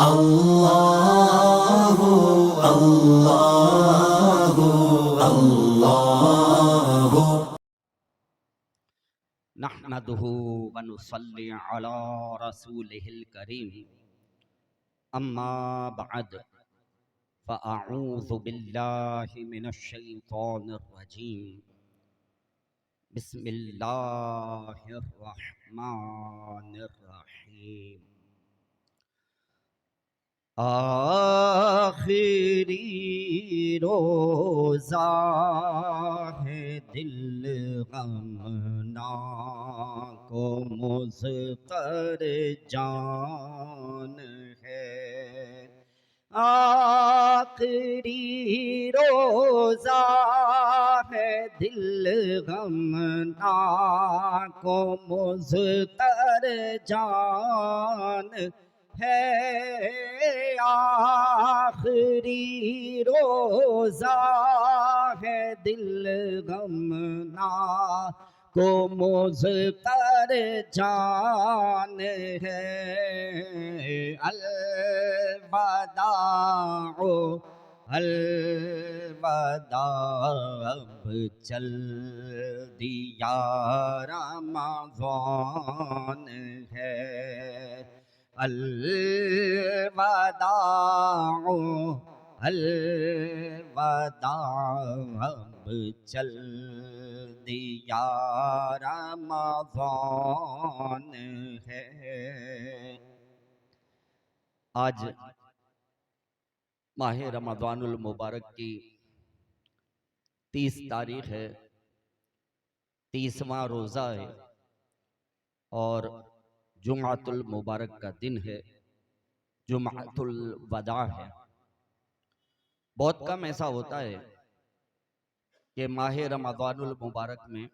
अल्लाहु अल्लाहु अल्लाहु नहमदुहु व नुसल्ली अला रसूलिहिल करीम अम्मा बअद फ़अऊज़ु बिल्लाहि मिनश शैतानिर रजीम बिस्मिल्लाहिर रहमानिर रहीम। आखिरी रोज़ा है दिल गमनाक मुज़तर जान है। आखिरी रोज़ा है दिल गमनाक मुज़तर जान है। आखिरी रोज़ा है दिल गमना को मुज़तर जान है। अलवदाओ अलवदा अब चल दिया रमज़ान है। अलवदाओ अलवदा अब चल दिया रमज़ान है। आज माह रमज़ानुल मुबारक की 30 तारीख है, 30वां रोज़ा है और जुमातुल मुबारक का दिन है, जुमातुल वदा है। बहुत कम ऐसा होता है कि माह रमज़ानुल मुबारक में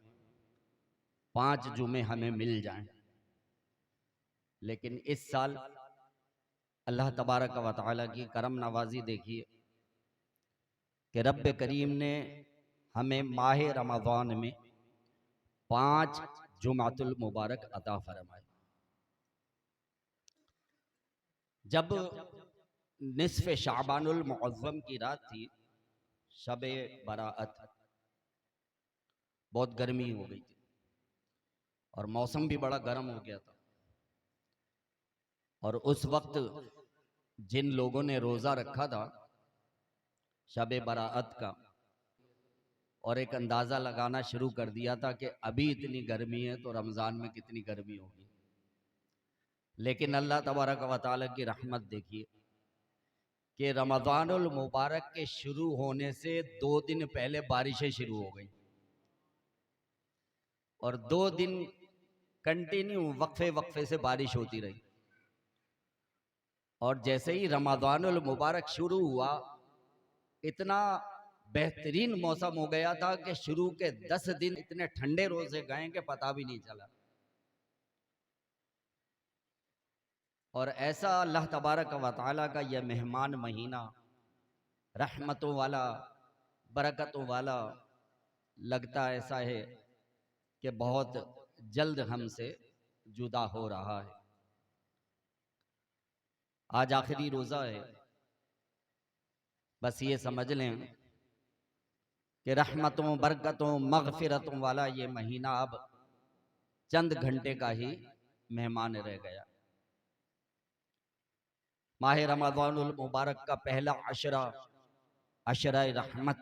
5 जुमे हमें मिल जाएं, लेकिन इस साल अल्लाह तबारक व तआला की करम नवाजी देखिए कि रब्बे करीम ने हमें माह रमज़ान में 5 जुमातुल मुबारक अता फरमाए। जब निस्फ़ शाबानुल मुअज़्ज़म की रात थी, शबे बराअत, बहुत गर्मी हो गई थी और मौसम भी बड़ा गर्म हो गया था। और उस वक्त जिन लोगों ने रोज़ा रखा था शबे बराअत का, और एक अंदाज़ा लगाना शुरू कर दिया था कि अभी इतनी गर्मी है तो रमज़ान में कितनी गर्मी होगी। लेकिन अल्लाह तबारक व तआला की रहमत देखिए कि रमज़ानुल मुबारक के शुरू होने से 2 दिन पहले बारिशें शुरू हो गई और 2 दिन कंटिन्यू वक्फे वक्फे से बारिश होती रही। और जैसे ही रमज़ानुल मुबारक शुरू हुआ, इतना बेहतरीन मौसम हो गया था कि शुरू के 10 दिन इतने ठंडे रोजे गए कि पता भी नहीं चला। और ऐसा अल्लाह तबारक व तआला का यह मेहमान महीना रहमतों वाला, बरकतों वाला लगता ऐसा है कि बहुत जल्द हमसे जुदा हो रहा है। आज आखिरी रोज़ा है, बस ये समझ लें कि रहमतों, बरकतों, मग़फ़िरतों वाला ये महीना अब चंद घंटे का ही मेहमान रह गया। माह रमज़ानुल मुबारक का पहला अशरा, अशरा रहमत,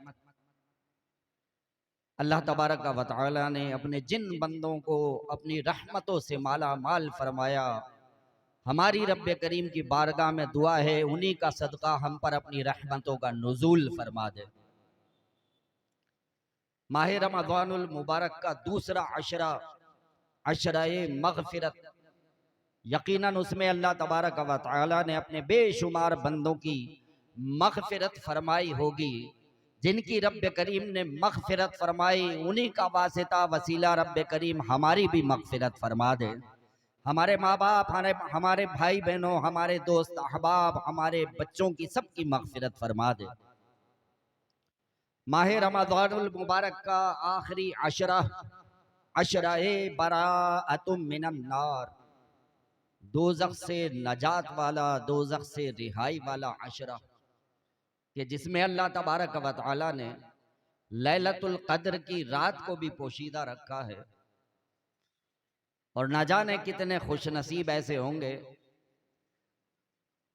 अल्लाह तबारक व तआला ने अपने जिन बंदों को अपनी रहमतों से माला माल फरमाया, हमारी रब्बे करीम की बारगाह में दुआ है उन्हीं का सदका हम पर अपनी रहमतों का नुज़ूल फरमा दे। माह रमज़ानुल मुबारक का दूसरा अशरा, अशराए मग़फ़िरत, यकीनन उसमें अल्लाह तबारक व तआला ने अपने बेशुमार बंदों की मग़फ़िरत फरमाई होगी। जिनकी रब्बे करीम ने मग़फ़िरत फरमाई, उन्हीं का वासिता वसीला रब्बे करीम हमारी भी मग़फ़िरत फरमा दे। हमारे माँ बाप, हमारे भाई बहनों, हमारे दोस्त अहबाब, हमारे बच्चों की सबकी मग़फ़िरत फरमा दे। माह रमज़ानुल मुबारक का आखिरी अशरा, अशराए बराअतुम मिनन नार, दोज़ख से नजात वाला, दोज़ख से रिहाई वाला अशरा, कि जिसमें अल्लाह तबारक व तआला ने लैलतुल क़द्र की रात को भी पोशीदा रखा है। और न जाने कितने खुशनसीब ऐसे होंगे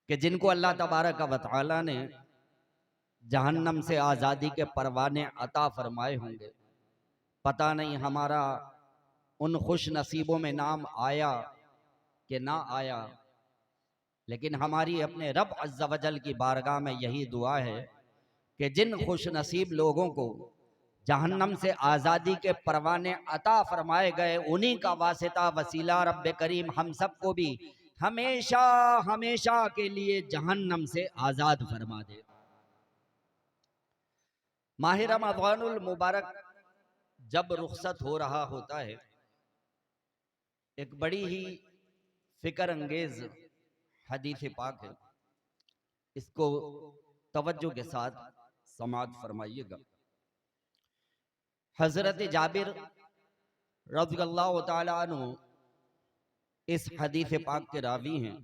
कि जिनको अल्लाह तबारक व तआला ने जहन्नम से आज़ादी के परवाने अता फरमाए होंगे। पता नहीं हमारा उन खुश नसीबों में नाम आया कि ना आया, लेकिन हमारी अपने रब अज़्ज़ा वजल की बारगाह में यही दुआ है कि जिन खुश नसीब लोगों को जहन्नम से आज़ादी के परवाने अता फरमाए गए, उन्हीं का वासिता वसीला रब्बे करीम हम सबको भी हमेशा हमेशा के लिए जहन्नम से आज़ाद फरमा दे। माह रमज़ानुल मुबारक जब रुखसत हो रहा होता है, एक बड़ी ही फिक्र अंगेज हदीस पाक है, इसको तवज्जो के साथ समाअत फरमाइएगा। हजरत जाबिर रज़ियल्लाहु ताला अन्हु इस हदीस पाक के रावी हैं।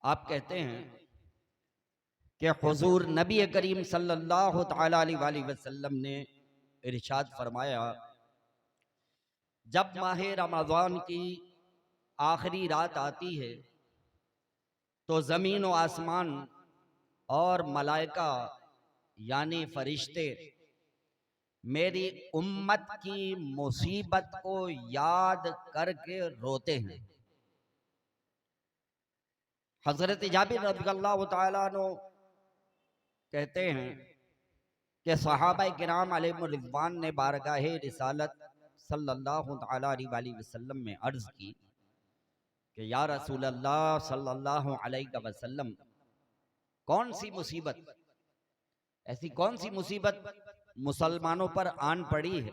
आप कहते हैं कि हुजूर नबी करीम सल्लल्लाहु ताला अलैहि वसल्लम ने इरशाद फरमाया, जब माह रमज़ान की आखिरी रात आती है तो ज़मीन व आसमान और मलाइका यानी फरिश्ते मेरी उम्मत की मुसीबत को याद करके रोते हैं। हजरत जाबिर रज़ियल्लाहु ताला अन्हु कहते हैं कि सहाबाए किराम अलैहिमुर रिज़वान ने बारगाहे रिसालत सल्लल्लाहु ताला अलैहि वसल्लम में अर्ज़ की कि या रसूल अल्लाह सल्लल्लाहु अलैहि वसल्लम, कौन सी मुसीबत, ऐसी कौन सी मुसीबत मुसलमानों पर आन पड़ी है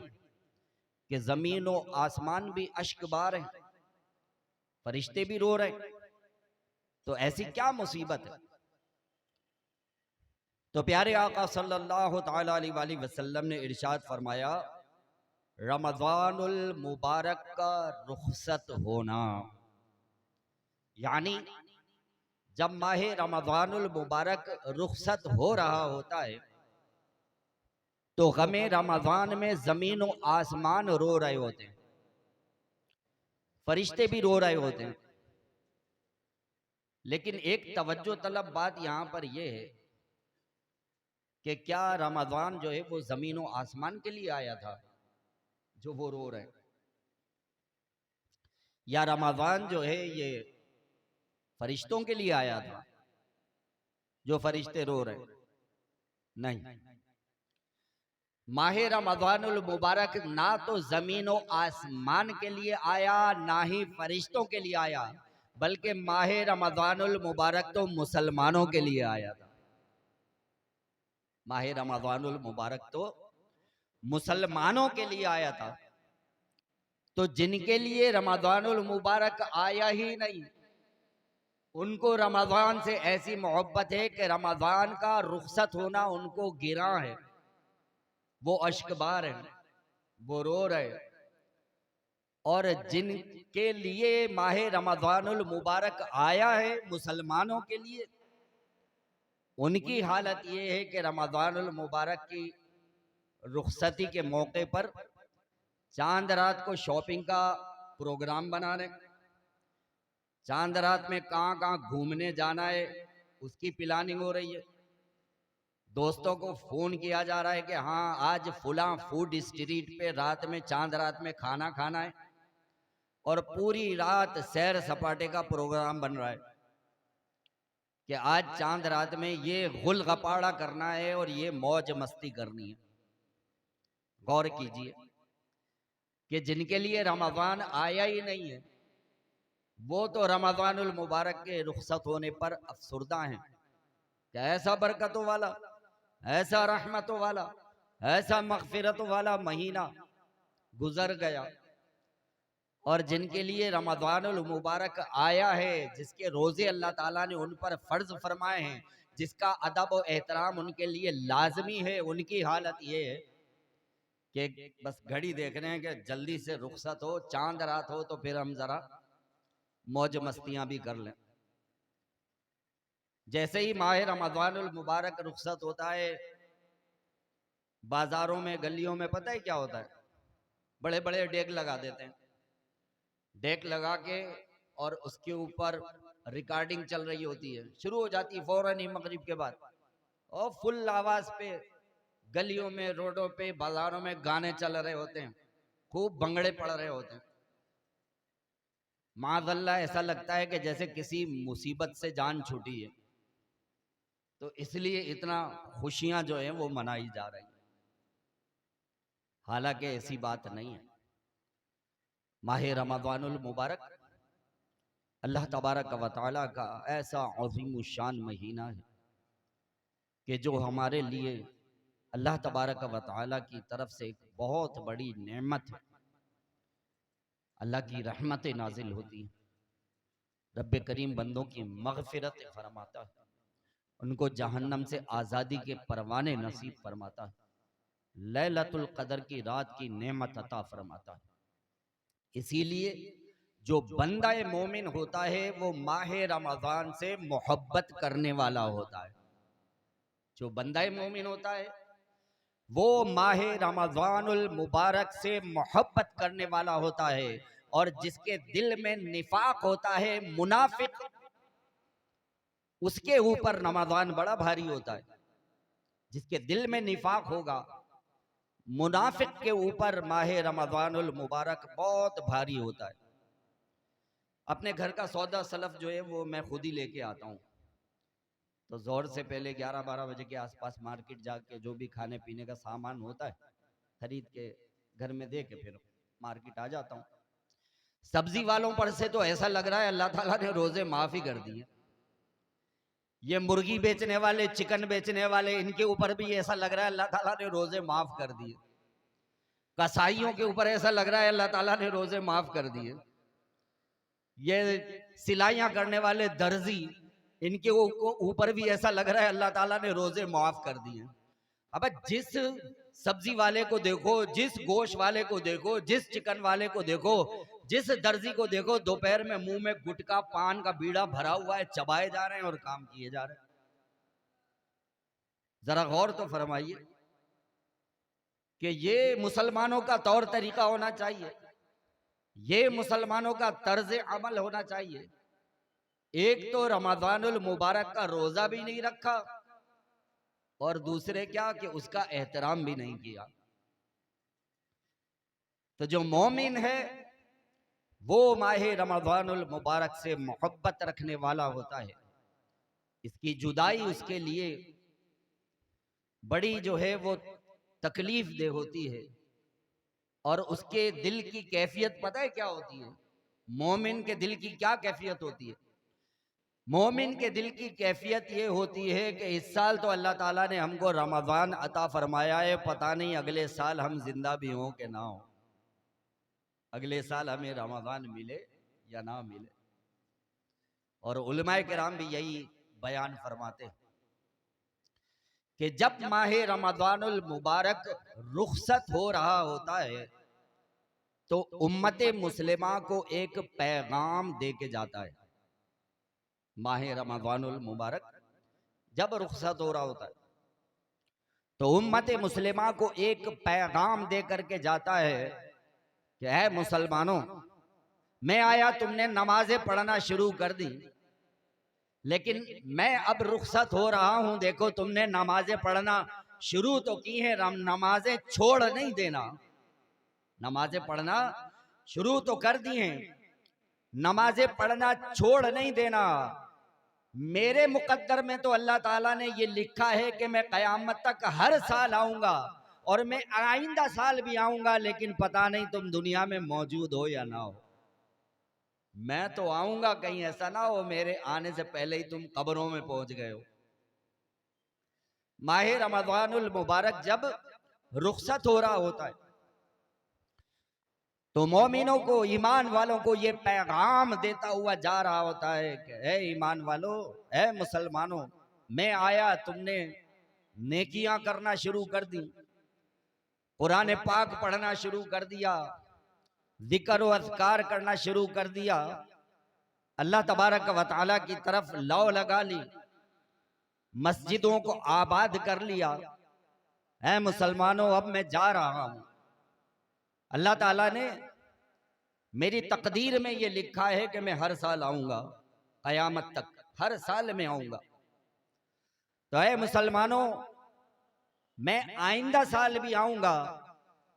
कि जमीन और आसमान भी अश्कबार है, फरिश्ते भी रो रहे, तो ऐसी क्या मुसीबत है? तो प्यारे आका सल्लल्लाहु ताला अलैहि वसल्लम ने इरशाद फरमाया, रमज़ानुल मुबारक का रुखसत होना, यानी जब माह रमज़ानुल मुबारक रुखसत हो रहा होता है तो गमे रमज़ान में जमीन और आसमान रो रहे होते हैं, फरिश्ते भी रो रहे होते हैं। लेकिन एक तवज्जो तलब बात यहां पर यह है कि क्या रमज़ान जो है वो जमीन और आसमान के लिए आया था जो वो रो रहे हैं, या रमज़ान जो है ये फरिश्तों के लिए आया था जो फरिश्ते रो रहे हैं? नहीं, माह रमज़ानुल मुबारक ना तो जमीन और आसमान के लिए आया ना ही फरिश्तों के लिए आया, बल्कि माह रमज़ानुल मुबारक तो मुसलमानों के लिए आया था। माह रमज़ानुल मुबारक तो मुसलमानों के लिए आया था। तो जिनके लिए रमज़ानुल मुबारक आया ही नहीं, उनको रमज़ान से ऐसी मोहब्बत है कि रमज़ान का रुखसत होना उनको गिरा है, वो अश्कबार है, वो रो रहे। और जिनके लिए माह रमज़ानुल मुबारक आया है मुसलमानों के लिए, उनकी हालत ये है कि रमज़ानुल मुबारक की रुखसती के मौके पर चांद रात को शॉपिंग का प्रोग्राम बना रहे, चांद रात में कहाँ कहाँ घूमने जाना है उसकी प्लानिंग हो रही है। दोस्तों को फोन किया जा रहा है कि हाँ आज फुला फूड स्ट्रीट पे रात में चांद रात में खाना खाना है, और पूरी रात सैर सपाटे का प्रोग्राम बन रहा है कि आज चांद रात में ये गुल गपाड़ा करना है और ये मौज मस्ती करनी है। गौर कीजिए कि जिनके लिए रमज़ान आया ही नहीं है वो तो रमज़ानुल मुबारक के रुखसत होने पर अफसुर्दा हैं कि ऐसा बरकतों वाला, ऐसा रहमतों वाला, ऐसा मग़फ़िरतों वाला महीना गुजर गया। और जिनके लिए रमज़ानुल मुबारक आया है, जिसके रोज़े अल्लाह ताला ने उन पर फ़र्ज फरमाए हैं, जिसका अदब और एहतराम उनके लिए लाजमी है, उनकी हालत ये है कि बस घड़ी देख रहे हैं कि जल्दी से रुखसत हो, चांद रात हो तो फिर हम ज़रा मौज मस्तियां भी कर लें। जैसे ही माह रमज़ानुल मुबारक रुखसत होता है, बाजारों में गलियों में पता है क्या होता है, बड़े बड़े डेक लगा देते हैं। डेक लगा के और उसके ऊपर रिकॉर्डिंग चल रही होती है, शुरू हो जाती है फौरन ही मगरिब के बाद, और फुल आवाज पे गलियों में, रोडों पे, बाजारों में गाने चल रहे होते हैं, खूब भंगड़े पड़ रहे होते हैं। माज़अल्लाह ऐसा लगता है कि जैसे किसी मुसीबत से जान छूटी है। तो इसलिए इतना खुशियां जो है वो मनाई जा रही है, हालांकि ऐसी बात नहीं है। माह रमज़ानुल मुबारक अल्लाह तबारक व तआला का ऐसा अज़ीम शान महीना है कि जो हमारे लिए अल्लाह तबारक व तआला की तरफ से एक बहुत बड़ी नेमत है। अल्लाह की रहमतें नाजिल होती हैं, रब्बे करीम बंदों की मग़फ़िरत फरमाता है, उनको जहन्नम से आज़ादी के परवाने नसीब फरमाता है, लैलतुल क़द्र की रात की नेमत अता फरमाता है। इसीलिए जो बंदा मोमिन होता है वो माह रमज़ान से मोहब्बत करने वाला होता है। जो बंदा मोमिन होता है वो माह रमज़ानुल मुबारक से मोहब्बत करने वाला होता है। और जिसके दिल में निफाक होता है, मुनाफिक, उसके ऊपर रमज़ान बड़ा भारी होता है। जिसके दिल में निफाक होगा, मुनाफिक के ऊपर माह रमज़ानुल मुबारक बहुत भारी होता है। अपने घर का सौदा सलफ जो है वो मैं खुद ही लेके आता हूँ। तो जोर से पहले 11-12 बजे के आसपास मार्केट जाके जो भी खाने पीने का सामान होता है खरीद के घर में दे के फिर मार्केट आ जाता हूँ। सब्जी वालों पर से तो ऐसा लग रहा है अल्लाह ताला ने रोजे माफ ही कर दिए। ये मुर्गी बेचने वाले, चिकन बेचने वाले, इनके ऊपर भी ऐसा लग रहा है अल्लाह ताला ने रोजे माफ कर दिए। कसाईयों के ऊपर ऐसा लग रहा है अल्लाह ताला ने रोजे माफ कर दिए। ये सिलाइयां करने वाले दर्जी, इनके ऊपर भी ऐसा लग रहा है अल्लाह ताला ने रोजे माफ कर दिए। अब जिस सब्जी वाले को देखो, जिस गोश्त वाले को देखो, जिस चिकन वाले को देखो, जिस दर्जी को देखो, दोपहर में मुंह में गुटखा पान का बीड़ा भरा हुआ है, चबाए जा रहे हैं और काम किए जा रहे हैं। जरा गौर तो फरमाइए कि ये मुसलमानों का तौर तरीका होना चाहिए, ये मुसलमानों का तर्ज अमल होना चाहिए। एक तो रमज़ानुल मुबारक का रोजा भी नहीं रखा और दूसरे क्या कि उसका एहतराम भी नहीं किया। तो जो मोमिन है वो माह रमज़ानुल मुबारक से मोहब्बत रखने वाला होता है। इसकी जुदाई उसके लिए बड़ी जो है वो तकलीफ दे होती है। और उसके दिल की कैफियत पता है क्या होती है? मोमिन के दिल की क्या कैफियत होती है? मोमिन के दिल की कैफियत ये होती है कि इस साल तो अल्लाह ताला ने हमको रमज़ान अता फरमाया है, पता नहीं अगले साल हम जिंदा भी हों कि ना हो, अगले साल हमें रमज़ान मिले या ना मिले। और उलमाए किराम भी यही बयान फरमाते हैं कि जब माह रमज़ानुल मुबारक रुखसत हो रहा होता है तो उम्मते मुस्लिमा को एक पैगाम दे के जाता है। माह रमज़ानुल मुबारक जब रुखसत हो रहा होता है तो उम्मते मुस्लिमा को एक पैगाम दे करके जाता है कि है मुसलमानों, मैं आया, तुमने नमाजें पढ़ना शुरू कर दी, लेकिन मैं अब रुखसत हो रहा हूं, देखो तुमने नमाजें पढ़ना शुरू तो की है, नमाजें छोड़ नहीं देना। नमाजें पढ़ना शुरू तो कर दी हैं, नमाजें पढ़ना छोड़ नहीं देना। मेरे मुकद्दर में तो अल्लाह ताला ने ये लिखा है कि मैं क़यामत तक हर साल आऊंगा और मैं आइंदा साल भी आऊंगा, लेकिन पता नहीं तुम दुनिया में मौजूद हो या ना हो। मैं तो आऊंगा, कहीं ऐसा ना हो मेरे आने से पहले ही तुम कब्रों में पहुंच गए हो। माह रमज़ानुल मुबारक जब रुखसत हो रहा होता है तो मोमिनों को, ईमान वालों को ये पैगाम देता हुआ जा रहा होता है कि ए ईमान वालों, ए मुसलमानों, मैं आया, तुमने नेकियां करना शुरू कर दी, कुरान पाक पढ़ना शुरू कर दिया, जिक्र और अज़कार करना शुरू कर दिया, अल्लाह तबारक व तआला की तरफ लौ लगा ली, मस्जिदों को आबाद कर लिया। ऐ मुसलमानों, अब मैं जा रहा हूं। अल्लाह ताला ने मेरी तकदीर में ये लिखा है कि मैं हर साल आऊंगा, कयामत तक हर साल में आऊंगा। तो ऐ मुसलमानों, मैं आइंदा साल भी आऊंगा।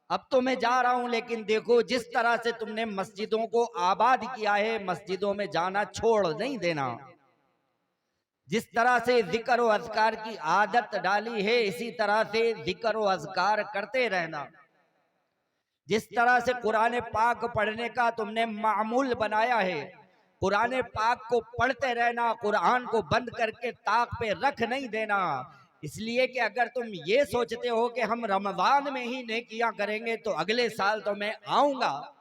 अब तो मैं जा रहा हूं, लेकिन देखो जिस तरह से तुमने मस्जिदों को आबाद किया है, मस्जिदों में जाना छोड़ नहीं देना। जिस तरह से जिक्र व अज़कार की आदत डाली है, इसी तरह से जिक्र व अज़कार करते रहना। जिस तरह से कुरान पाक पढ़ने का तुमने मामूल बनाया है, कुरान पाक को पढ़ते रहना, कुरान को बंद करके ताक पे रख नहीं देना। इसलिए कि अगर तुम ये सोचते हो कि हम रमजान में ही नेकियां करेंगे तो अगले साल तो मैं आऊंगा,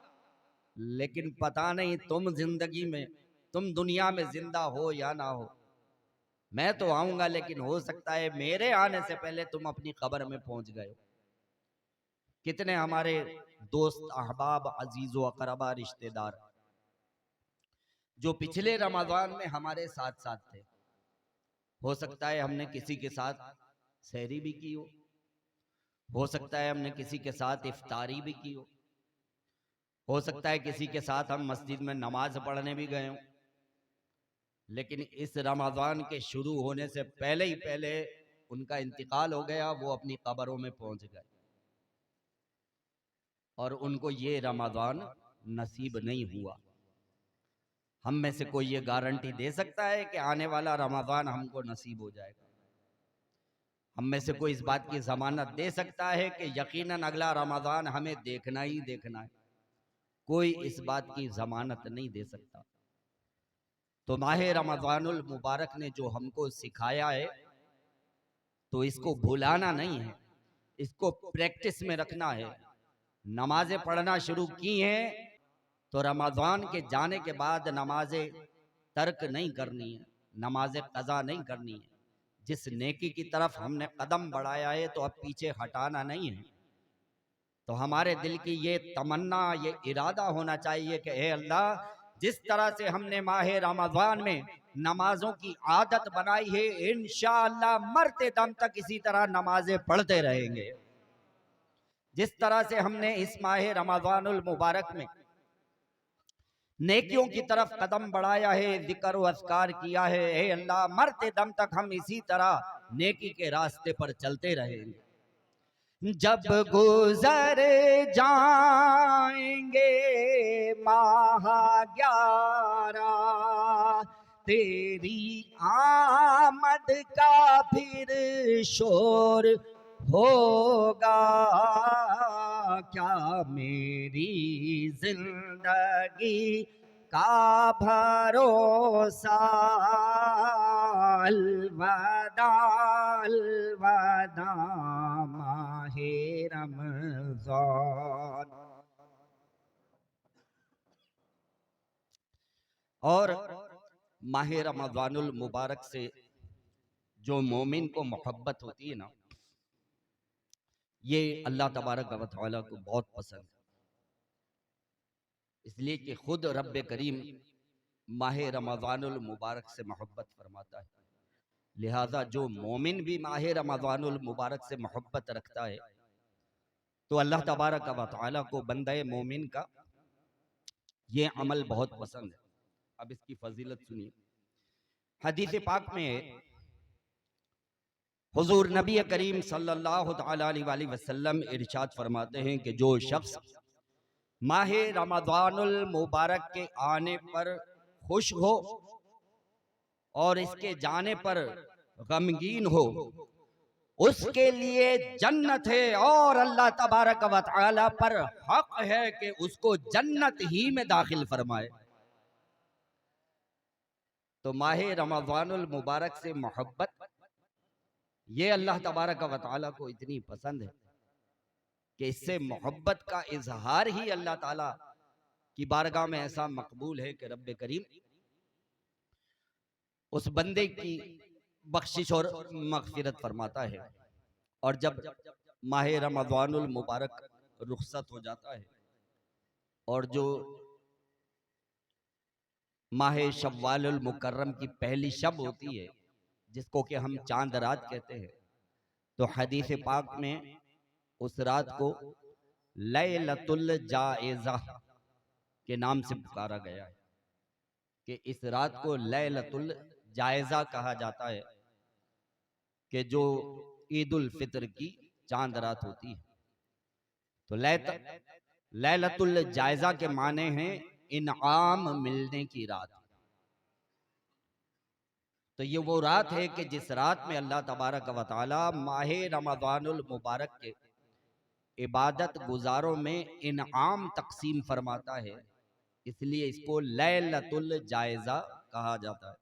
लेकिन पता नहीं तुम जिंदगी में, तुम दुनिया में जिंदा हो या ना हो। मैं तो आऊंगा, लेकिन हो सकता है मेरे आने से पहले तुम अपनी कब्र में पहुंच गए हो। कितने हमारे दोस्त, अहबाब, अजीजो अकरबा, रिश्तेदार जो पिछले रमजान में हमारे साथ साथ थे, हो सकता है हमने किसी के साथ सहरी भी की हो सकता है हमने किसी के साथ इफ्तारी भी की हो सकता है किसी के साथ हम मस्जिद में नमाज पढ़ने भी गए हों, लेकिन इस रमजान के शुरू होने से पहले ही पहले उनका इंतकाल हो गया, वो अपनी कब्रों में पहुंच गए और उनको ये रमजान नसीब नहीं हुआ। हम में से कोई ये गारंटी दे सकता है कि आने वाला रमजान हमको नसीब हो जाएगा? हम में से कोई इस बात की जमानत दे सकता है कि यकीनन अगला रमजान हमें देखना ही देखना है? कोई इस बात की जमानत नहीं दे सकता। तो माह रमजानुल मुबारक ने जो हमको सिखाया है, तो इसको भुलाना नहीं है, इसको प्रैक्टिस में रखना है। नमाजें पढ़ना शुरू की हैं तो रमजान के जाने के बाद नमाजें तर्क नहीं करनी है, नमाजें कज़ा नहीं करनी है। जिस नेकी की तरफ हमने कदम बढ़ाया है तो अब पीछे हटाना नहीं है। तो हमारे दिल की ये तमन्ना, ये इरादा होना चाहिए कि हे अल्लाह, जिस तरह से हमने माह रमजान में नमाजों की आदत बनाई है, इंशाअल्लाह मरते दम तक इसी तरह नमाजें पढ़ते रहेंगे। जिस तरह से हमने इस माह रमजानुल मुबारक में नेकियों की तरफ कदम बढ़ाया है, जिक्र व अज़कार किया है, हे अल्लाह मरते दम तक हम इसी तरह नेकी के रास्ते पर चलते रहेंगे। जब गुजर जाएंगे माह 11, तेरी आमद का फिर शोर होगा क्या? मेरी जिंदगी का भरोसा अलविदा अलविदा माहे रमजान। और माह रमजानुल मुबारक से जो मोमिन को मोहब्बत होती है ना, ये अल्लाह तबारक व तआला को बहुत पसंद है। इसलिए कि खुद रब्बे करीम माह रमजानुल मुबारक से मोहब्बत फरमाता है। लिहाजा जो मोमिन भी माह रमजानुल मुबारक से मोहब्बत रखता है तो अल्लाह तबारक व तआला को बंदे मोमिन का ये अमल बहुत पसंद है। अब इसकी फजीलत सुनिए। हदीस पाक में हुजूर नबी करीम सल्लल्लाहु अलैहि वसल्लम इरशाद फरमाते हैं कि जो शख्स माह रमजानुल मुबारक के आने पर खुश हो और इसके जाने पर गमगीन हो, उसके लिए जन्नत है और अल्लाह तबारक व तआला पर हक है कि उसको जन्नत ही में दाखिल फरमाए। तो माह रमजानुल मुबारक से मोहब्बत ये अल्लाह तबारक व तआला को इतनी पसंद है कि इससे मोहब्बत का इजहार ही अल्लाह ताला की बारगाह में ऐसा मकबूल है कि रब्बे करीम उस बंदे की बख्शिश और मगफिरत फरमाता है। और जब माह रमजानुल मुबारक रुखसत हो जाता है और जो माह शव्वालुल मुकर्रम की पहली शब होती है, जिसको कि हम चांद रात कहते हैं। तो हदीस पाक में उस रात को लैलतुल जाइज़ा के नाम से पुकारा गया है कि इस रात को लैलतुल जाइज़ा कहा जाता है, कि जो ईद उल फितर की चांद रात होती है। तो लैलतुल जाइज़ा के माने हैं इनाम मिलने की रात। तो ये वो रात है कि जिस रात में अल्लाह तबारक व तआला माह रमज़ानुल मुबारक के इबादत गुजारों में इनाम तकसीम फरमाता है, इसलिए इसको लैलतुल जाइज़ा कहा जाता है।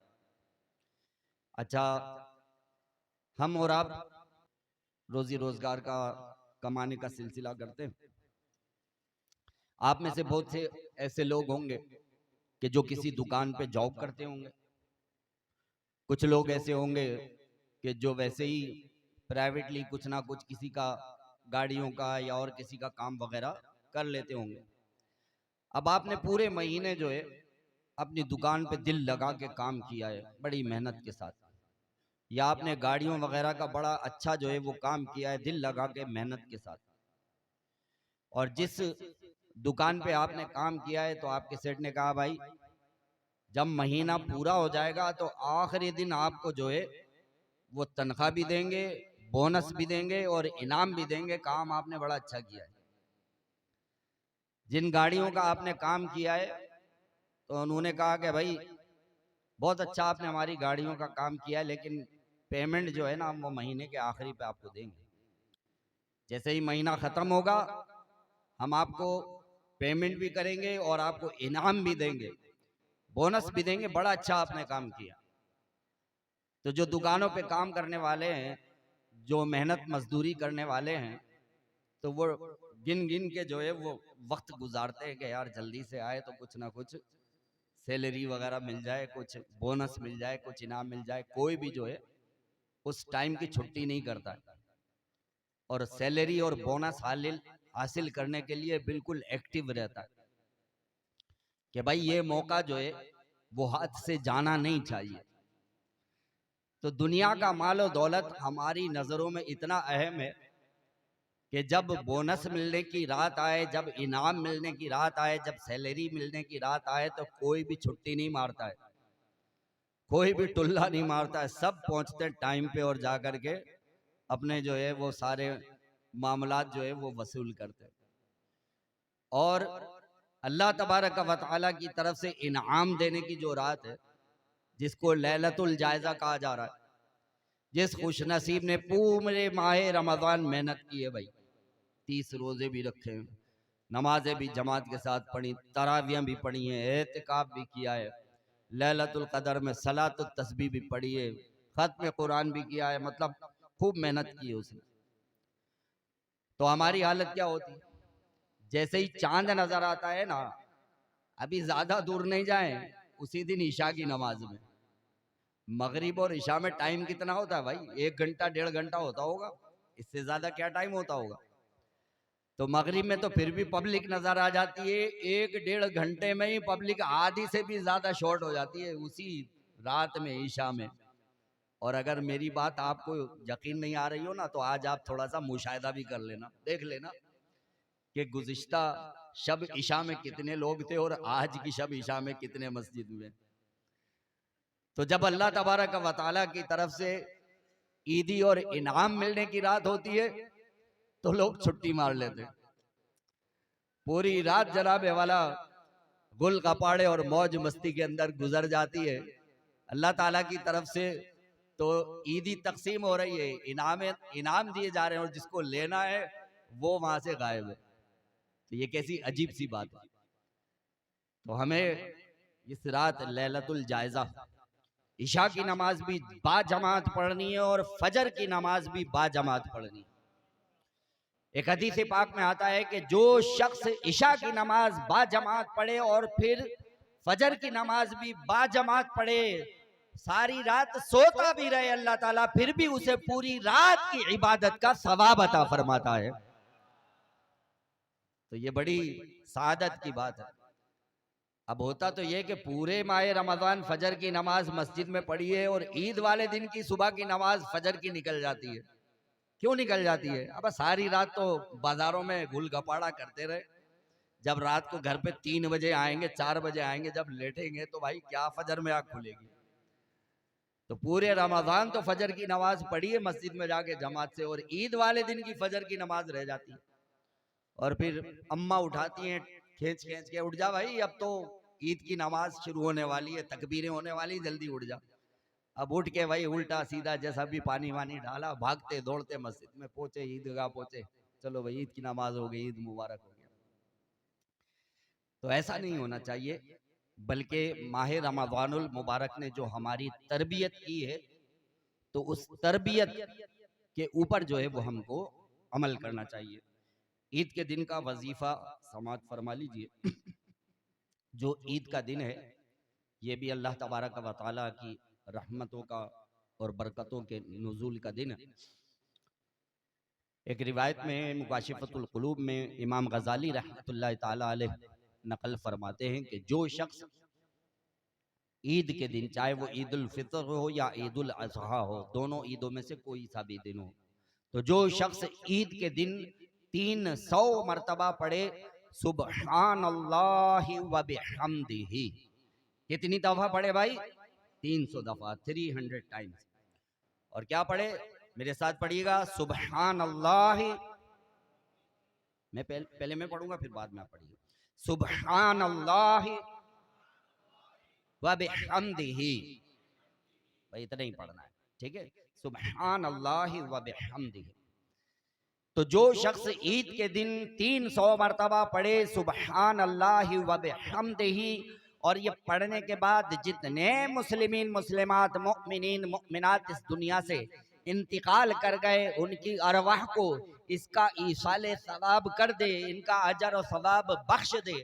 अच्छा, हम और आप रोजी रोजगार का कमाने का सिलसिला करते हैं। आप में से बहुत से ऐसे लोग होंगे कि जो किसी दुकान पे जॉब करते होंगे। कुछ लोग ऐसे होंगे कि जो वैसे ही प्राइवेटली कुछ ना कुछ किसी का गाड़ियों का या और किसी का काम वगैरह कर लेते होंगे। अब आपने पूरे महीने जो है अपनी दुकान पे दिल लगा के काम किया है बड़ी मेहनत के साथ, या आपने गाड़ियों वगैरह का बड़ा अच्छा जो है वो काम किया है दिल लगा के मेहनत के साथ, और जिस दुकान पे आपने काम किया है तो आपके सेठ ने कहा भाई जब महीना पूरा हो जाएगा तो आखिरी दिन आपको जो है वो तनख्वाह भी देंगे, बोनस भी देंगे और इनाम भी देंगे, काम आपने बड़ा अच्छा किया है। जिन गाड़ियों का आपने काम किया है तो उन्होंने कहा कि भाई बहुत अच्छा आपने हमारी गाड़ियों का काम किया है, लेकिन पेमेंट जो है ना हम वो महीने के आखिरी पे आपको देंगे। जैसे ही महीना खत्म होगा हम आपको पेमेंट भी करेंगे और आपको इनाम भी देंगे, बोनस भी देंगे, बड़ा अच्छा आपने काम किया। तो जो दुकानों पे काम करने वाले हैं, जो मेहनत मजदूरी करने वाले हैं, तो वो गिन गिन के जो है वो वक्त गुजारते हैं कि यार जल्दी से आए तो कुछ ना कुछ सैलरी वगैरह मिल जाए, कुछ बोनस मिल जाए, कुछ इनाम मिल जाए। कोई भी जो है उस टाइम की छुट्टी नहीं करता है और सैलरी और बोनस हासिल करने के लिए बिल्कुल एक्टिव रहता है कि भाई ये मौका जो है वो हाथ से जाना नहीं चाहिए। तो दुनिया का मालो दौलत हमारी नजरों में इतना अहम है कि जब बोनस मिलने की रात आए, जब इनाम मिलने की रात आए, जब सैलरी मिलने की रात आए तो कोई भी छुट्टी नहीं मारता है, कोई भी टुल्ला नहीं मारता है, सब पहुंचते टाइम पे और जा करके अपने जो है वो सारे मामलात जो है वो वसूल करते। और अल्लाह तबारक व तआला की तरफ से इनाम देने की जो रात है जिसको लैलतुल जायजा कहा जा रहा है, जिस खुश नसीब ने पूरे माह रमजान मेहनत की है भाई, 30 रोजे भी रखे, नमाजें भी जमात के साथ पढ़ी, तरावियां भी पढ़ी हैं, एतिकाफ भी किया है, लैलतुल कदर में सलातुल तस्बीह भी पढ़ी है, खत्म कुरान भी किया है, मतलब खूब मेहनत की है उसने। तो हमारी हालत क्या होती है? जैसे ही चांद नजर आता है ना, अभी ज्यादा दूर नहीं जाए, उसी दिन ईशा की नमाज में, मगरिब और ईशा में टाइम कितना होता है भाई? 1 घंटा 1.5 घंटा होता होगा, इससे ज्यादा क्या टाइम होता होगा? तो मगरिब में तो फिर भी पब्लिक नजर आ जाती है, 1-1.5 घंटे में ही पब्लिक आधी से भी ज्यादा शॉर्ट हो जाती है उसी रात में, ईशा में। और अगर मेरी बात आपको यकीन नहीं आ रही हो ना, तो आज आप थोड़ा सा मुशाहिदा भी कर लेना, देख लेना कि गुज़िश्ता शब ईशा में कितने लोग थे और आज की शब ईशा में कितने मस्जिद में। तो जब अल्लाह तबारक व तआला की तरफ से ईदी और इनाम मिलने की रात होती है तो लोग छुट्टी मार लेते हैं। पूरी रात जनाबे वाला गुल कपाड़े और मौज मस्ती के अंदर गुजर जाती है। अल्लाह ताला की तरफ से तो ईदी तकसीम हो रही है, इनाम दिए जा रहे हैं और जिसको लेना है वो वहां से गायब है। तो ये कैसी अजीब सी बात है। तो हमें इस रात लैलतुल जायजा ईशा की नमाज भी बाजमात पढ़नी है और फजर की नमाज भी बाजमात पढ़नी है। एक हदीस पाक में आता है कि जो शख्स ईशा की नमाज बाजमात पढ़े और फिर फजर की नमाज भी बाजमात पढ़े, सारी रात सोता भी रहे, अल्लाह ताला फिर भी उसे पूरी रात की इबादत का सवाब अता फरमाता है। तो ये बड़ी सादत की बात है। अब होता तो ये कि पूरे माह रमज़ान फजर की नमाज मस्जिद में पढ़ी है और ईद वाले दिन की सुबह की नमाज फजर की निकल जाती है। क्यों निकल जाती है? अब सारी रात तो बाजारों में गुल गपाड़ा करते रहे। जब रात को घर पे 3 बजे आएंगे, 4 बजे आएंगे, जब लेटेंगे तो भाई क्या फजर में आँख खुलेगी? तो पूरे रमजान तो फजर की नमाज पढ़ी है मस्जिद में जाके जमात से, और ईद वाले दिन की फजर की नमाज रह जाती है। और फिर अम्मा उठाती हैं खींच खींच के, उठ जा भाई, अब तो ईद की नमाज शुरू होने वाली है, तकबीरें होने वाली, जल्दी उठ जा। अब उठ के भाई उल्टा सीधा जैसा भी पानी वानी डाला, भागते दौड़ते मस्जिद में पहुंचे, ईदगाह पहुंचे, चलो भाई ईद की नमाज हो गई, ईद मुबारक हो गया। तो ऐसा नहीं होना चाहिए, बल्कि माह रमज़ानुल मुबारक ने जो हमारी तरबियत की है, तो उस तरबियत के ऊपर जो है वो हमको अमल करना चाहिए। ईद के दिन का वजीफा समाज फरमा लीजिए। जो ईद का दिन है ये भी अल्लाह तबारक व तआला की रहमतों का और बरकतों के नुज़ूल का दिन है। एक रिवायत में मुकाशिफतुल कुलूब में इमाम गजाली रहमतुल्लाह ताला अलैह नकल फरमाते हैं कि जो शख्स ईद के दिन, चाहे वो ईद उल फितर हो या ईद उल अज़हा हो, दोनों ईदों में से कोई सा भी दिन हो, तो जो शख्स ईद के दिन 300 मरतबा पढ़े सुबहानल्लाहि व बिहम्दिही, कितनी दफा पढ़े भाई? 300 दफा, 300 टाइम्स। और क्या पढ़े? मेरे साथ पढ़िएगा, सुबहानल्लाह। मैं पहले मैं पढ़ूंगा फिर बाद में आप पढ़िए। सुबहानल्लाह व बिहम्दिही, भाई इतना ही पढ़ना है, ठीक है? सुबहानल्लाह व बिहम्दिही। तो जो शख्स ईद के दिन 300 मरतबा पढ़े सुबहानल्लाह व बिहम्दिही, और ये पढ़ने के बाद जितने मुस्लिमीन मुस्लिमात मुमिनीन मुमिनात इस दुनिया से इंतकाल कर गए, उनकी अरवाह को इसका ईसाले सवाब कर दे, इनका अजर और सवाब बख्श दे,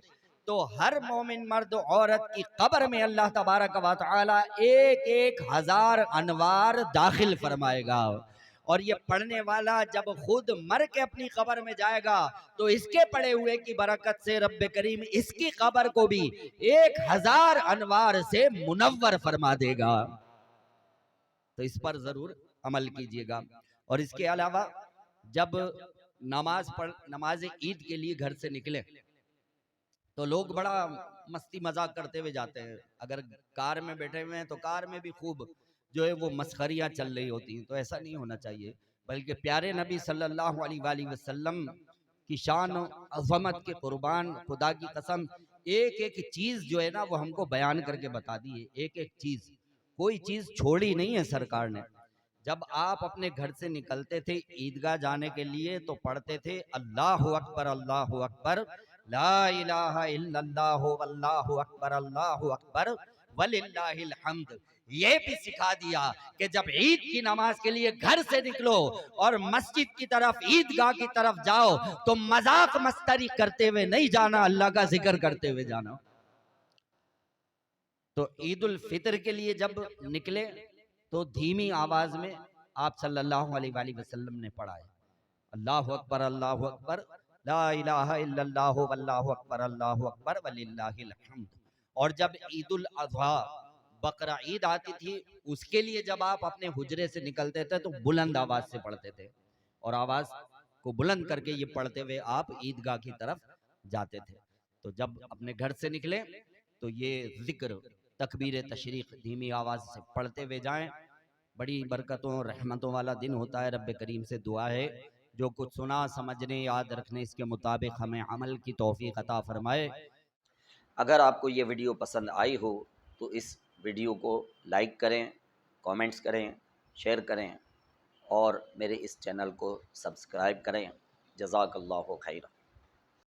तो हर मोमिन मर्द औरत की कब्र में अल्लाह तबारक व तआला 1,000 अनवार दाखिल फरमाएगा। और ये पढ़ने वाला जब खुद मर के अपनी कब्र में जाएगा तो इसके पढ़े हुए की बरकत से रब्बे करीम इसकी कब्र को भी 1,000 अनवार से मुनव्वर फरमा देगा। तो इस पर जरूर अमल कीजिएगा। और इसके अलावा जब नमाज ईद के लिए घर से निकले तो लोग बड़ा मस्ती मजाक करते हुए जाते हैं। अगर कार में बैठे हुए हैं तो कार में भी खूब जो है वो मस्खरियाँ चल रही होती हैं। तो ऐसा नहीं होना चाहिए, बल्कि प्यारे नबी सल्लल्लाहु अलैहि वसल्लम की शान अज़मत के कुर्बान, खुदा की कसम, एक एक चीज़ जो है ना वो हमको बयान करके बता दी है। एक एक चीज़, कोई चीज़ छोड़ी नहीं है सरकार ने। जब आप अपने घर से निकलते थे ईदगाह जाने के लिए तो पढ़ते थे अल्लाहु अकबर, अल्लाहु अकबर, ला इलाहा इल्लल्लाहु वल्लाहु अकबर वलिल्लाहिल हम्द। ये भी सिखा दिया कि जब ईद की नमाज के लिए घर से निकलो और मस्जिद की तरफ, ईदगाह की तरफ जाओ, तो मजाक मस्तरी करते हुए नहीं जाना, अल्लाह का जिक्र करते हुए जाना। तो ईद उल फितर के लिए जब निकले तो धीमी आवाज में आप सल्लल्लाहु अलैहि वसल्लम ने पढ़ा है अल्लाहु अकबर, अल्लाहु अकबर, ला इलाहा इल्लल्लाहु वल्लाहु अकबर वलिल्लाहिल हम्द। और जब ईद उल अज़हा, बकरा ईद आती थी, उसके लिए जब आप अपने हुजरे से निकलते थे तो बुलंद आवाज से पढ़ते थे, और आवाज को बुलंद करके ये पढ़ते हुए आप ईदगाह की तरफ जाते थे। तो जब अपने घर से निकले तो ये जिक्र, तकबीर तशरीक धीमी आवाज से पढ़ते हुए जाएं। बड़ी बरकतों रहमतों वाला दिन होता है। रब्बे करीम से दुआ है जो कुछ सुना समझने याद रखने इसके मुताबिक हमें अमल की तौफीक अता फरमाए। अगर आपको ये वीडियो पसंद आई हो तो इस वीडियो को लाइक करें, कमेंट्स करें, शेयर करें और मेरे इस चैनल को सब्सक्राइब करें। जज़ाकल्लाहु खैर।